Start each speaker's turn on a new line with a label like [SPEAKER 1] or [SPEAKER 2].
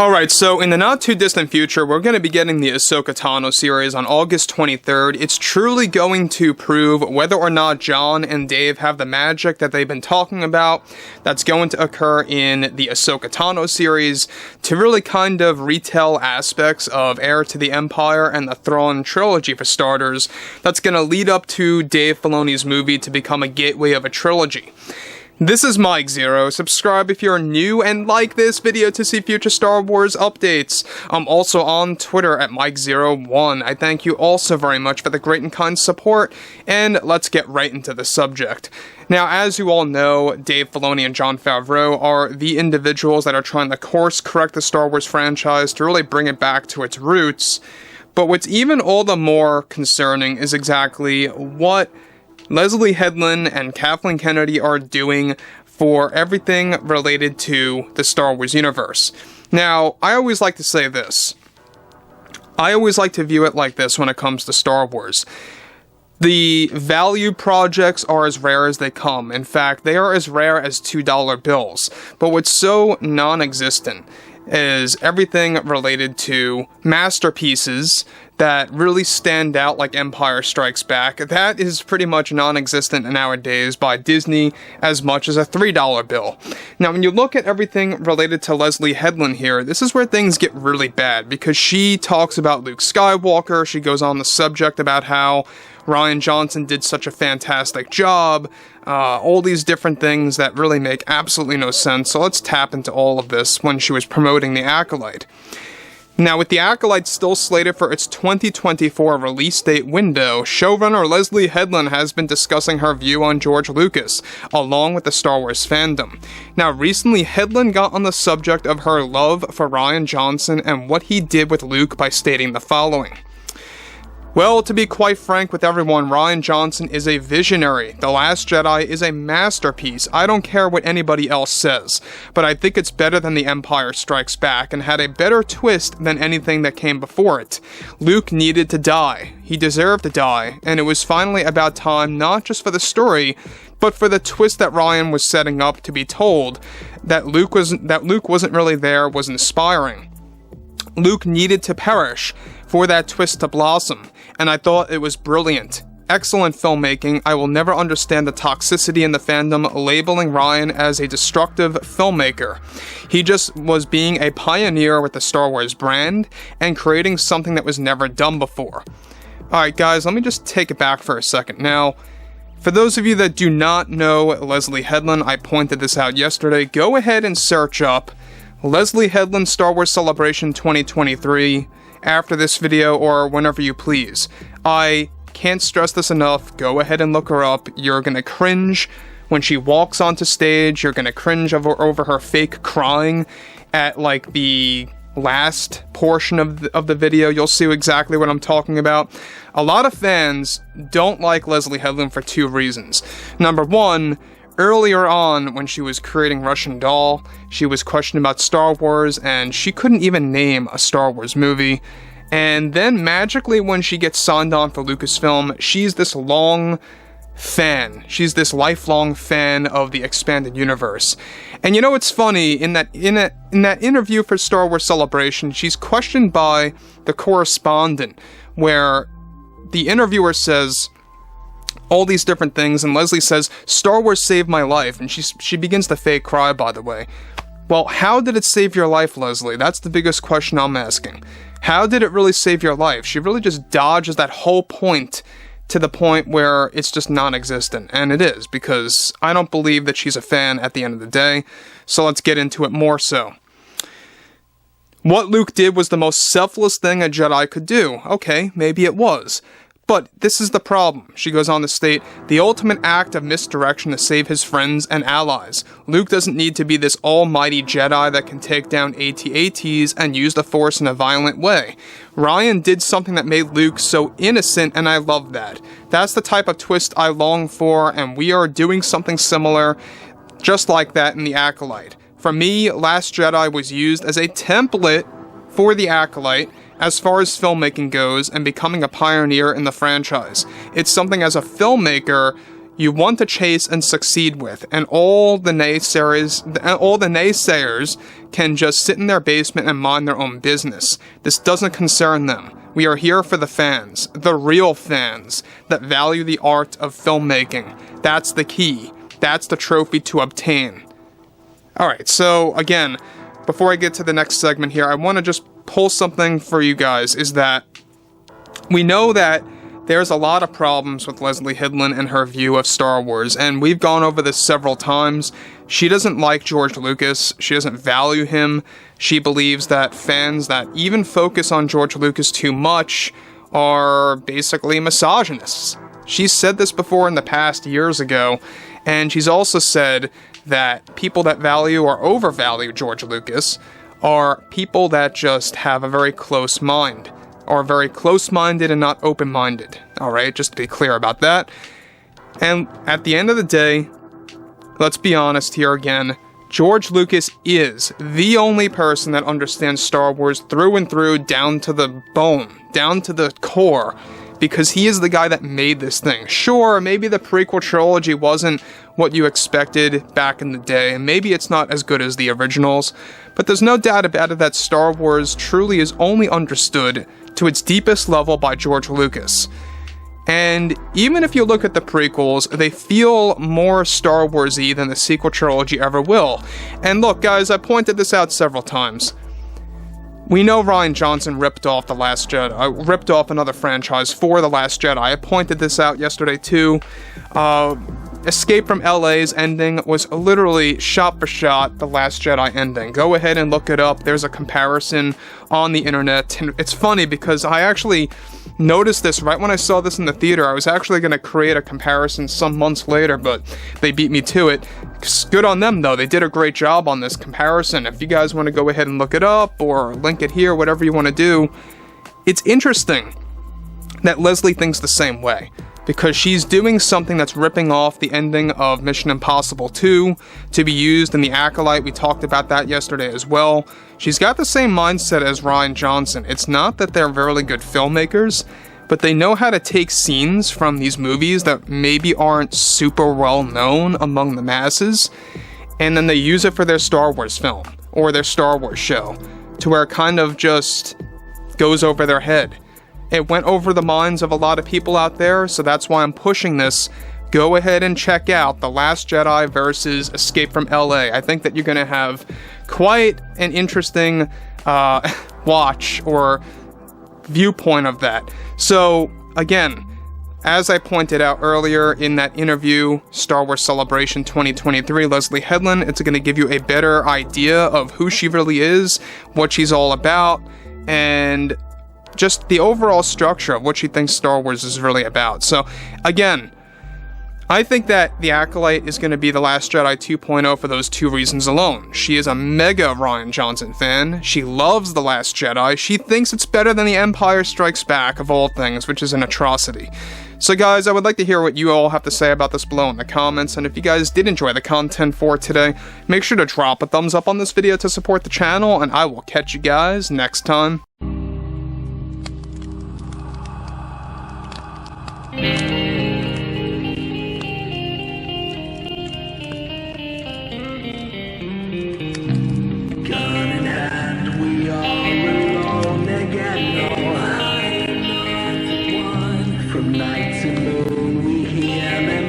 [SPEAKER 1] Alright, so in the not too distant future, we're going to be getting the Ahsoka Tano series on August 23rd. It's truly going to prove whether or not Jon and Dave have the magic that they've been talking about that's going to occur in the Ahsoka Tano series to really kind of retell aspects of Heir to the Empire and the Thrawn trilogy for starters. That's going to lead up to Dave Filoni's movie to become a gateway of a trilogy. This is Mike Zero. Subscribe if you're new and like this video to see future Star Wars updates. I'm also on Twitter at Mike01. I thank you all so very much for the great and kind support, and let's get right into the subject. Now, as you all know, Dave Filoni and Jon Favreau are the individuals that are trying to course correct the Star Wars franchise to really bring it back to its roots. But what's even all the more concerning is exactly what Leslye Headland and Kathleen Kennedy are doing for everything related to the Star Wars universe. Now, I always like to say this. I always like to view it like this when it comes to Star Wars. The value projects are as rare as they come. In fact, they are as rare as $2 bills. But what's so non-existent is everything related to masterpieces that really stand out like Empire Strikes Back. That is pretty much non-existent nowadays by Disney as much as a $3 bill. Now, when you look at everything related to Leslye Headland here, this is where things get really bad because she talks about Luke Skywalker. She goes on the subject about how Rian Johnson did such a fantastic job, all these different things that really make absolutely no sense. So let's tap into all of this when she was promoting the Acolyte. Now, with the Acolyte still slated for its 2024 release date window, showrunner Leslye Headland has been discussing her view on George Lucas, along with the Star Wars fandom. Now, recently, Headland got on the subject of her love for Rian Johnson and what he did with Luke by stating the following. Well, to be quite frank with everyone, Rian Johnson is a visionary. The Last Jedi is a masterpiece. I don't care what anybody else says, but I think it's better than The Empire Strikes Back and had a better twist than anything that came before it. Luke needed to die. He deserved to die, and it was finally about time not just for the story, but for the twist that Rian was setting up to be told. That Luke wasn't really there was inspiring. Luke needed to perish for that twist to blossom, and I thought it was brilliant. Excellent filmmaking. I will never understand the toxicity in the fandom labeling Rian as a destructive filmmaker. He just was being a pioneer with the Star Wars brand and creating something that was never done before. Alright guys, let me just take it back for a second. Now, for those of you that do not know Leslye Headland, I pointed this out yesterday, go ahead and search up Leslye Headland Star Wars Celebration 2023 after this video or whenever you please. I can't stress this enough. Go ahead and look her up. You're gonna cringe when she walks onto stage. You're gonna cringe over her fake crying at like the last portion of the video. You'll see exactly what I'm talking about. A lot of fans don't like Leslye Headland for two reasons. Number one, earlier on, when she was creating Russian Doll, she was questioning about Star Wars, and she couldn't even name a Star Wars movie. And then, magically, when she gets signed on for Lucasfilm, she's this long fan. She's this lifelong fan of the expanded universe. And you know what's funny? In that interview for Star Wars Celebration, she's questioned by the correspondent, where the interviewer says all these different things, and Leslye says, Star Wars saved my life, and she begins to fake cry, by the way. Well, how did it save your life, Leslye? That's the biggest question I'm asking. How did it really save your life? She really just dodges that whole point to the point where it's just non-existent, and it is, because I don't believe that she's a fan at the end of the day, so let's get into it more so. What Luke did was the most selfless thing a Jedi could do. Okay, maybe it was. But this is the problem. She goes on to state, the ultimate act of misdirection to save his friends and allies. Luke doesn't need to be this almighty Jedi that can take down AT-ATs and use the Force in a violent way. Rian did something that made Luke so innocent, and I love that. That's the type of twist I long for, and we are doing something similar, just like that in The Acolyte. For me, Last Jedi was used as a template for The Acolyte, as far as filmmaking goes, and becoming a pioneer in the franchise. It's something as a filmmaker you want to chase and succeed with, and all the naysayers can just sit in their basement and mind their own business. This doesn't concern them. We are here for the fans, the real fans, that value the art of filmmaking. That's the key. That's the trophy to obtain. Alright, so again, before I get to the next segment here, I want to just pull something for you guys, is that we know that there's a lot of problems with Leslye Headland and her view of Star Wars, and we've gone over this several times. She doesn't like George Lucas. She doesn't value him. She believes that fans that even focus on George Lucas too much are basically misogynists. She's said this before in the past, years ago, and she's also said that people that value or overvalue George Lucas are people that just have a very close mind, or very close-minded and not open-minded. Alright, just to be clear about that. And at the end of the day, let's be honest here again, George Lucas is the only person that understands Star Wars through and through, down to the bone, down to the core, because he is the guy that made this thing. Sure, maybe the prequel trilogy wasn't what you expected back in the day, and maybe it's not as good as the originals, but there's no doubt about it that Star Wars truly is only understood to its deepest level by George Lucas. And even if you look at the prequels, they feel more Star Wars-y than the sequel trilogy ever will. And look, guys, I pointed this out several times. We know Rian Johnson ripped off The Last Jedi, ripped off another franchise for The Last Jedi. I pointed this out yesterday too. Escape from LA's ending was literally shot for shot The Last Jedi ending. Go ahead and look it up. There's a comparison on the internet. And it's funny because I actually noticed this right when I saw this in the theater. I was actually going to create a comparison some months later, but they beat me to it. Good on them, though. They did a great job on this comparison. If you guys want to go ahead and look it up or link it here, whatever you want to do, it's interesting that Leslye thinks the same way, because she's doing something that's ripping off the ending of Mission Impossible 2 to be used in The Acolyte. We talked about that yesterday as well. She's got the same mindset as Rian Johnson. It's not that they're really good filmmakers, but they know how to take scenes from these movies that maybe aren't super well known among the masses, and then they use it for their Star Wars film or their Star Wars show, to where it kind of just goes over their head. It went over the minds of a lot of people out there, so that's why I'm pushing this. Go ahead and check out The Last Jedi versus Escape from LA. I think that you're going to have quite an interesting watch or viewpoint of that. So, again, as I pointed out earlier in that interview, Star Wars Celebration 2023, Leslye Headland, it's going to give you a better idea of who she really is, what she's all about, and just the overall structure of what she thinks Star Wars is really about. So, again, I think that The Acolyte is going to be The Last Jedi 2.0 for those two reasons alone. She is a mega Rian Johnson fan. She loves The Last Jedi. She thinks it's better than The Empire Strikes Back, of all things, which is an atrocity. So guys, I would like to hear what you all have to say about this below in the comments, and if you guys did enjoy the content for today, make sure to drop a thumbs up on this video to support the channel, and I will catch you guys next time.
[SPEAKER 2] From night to moon we hear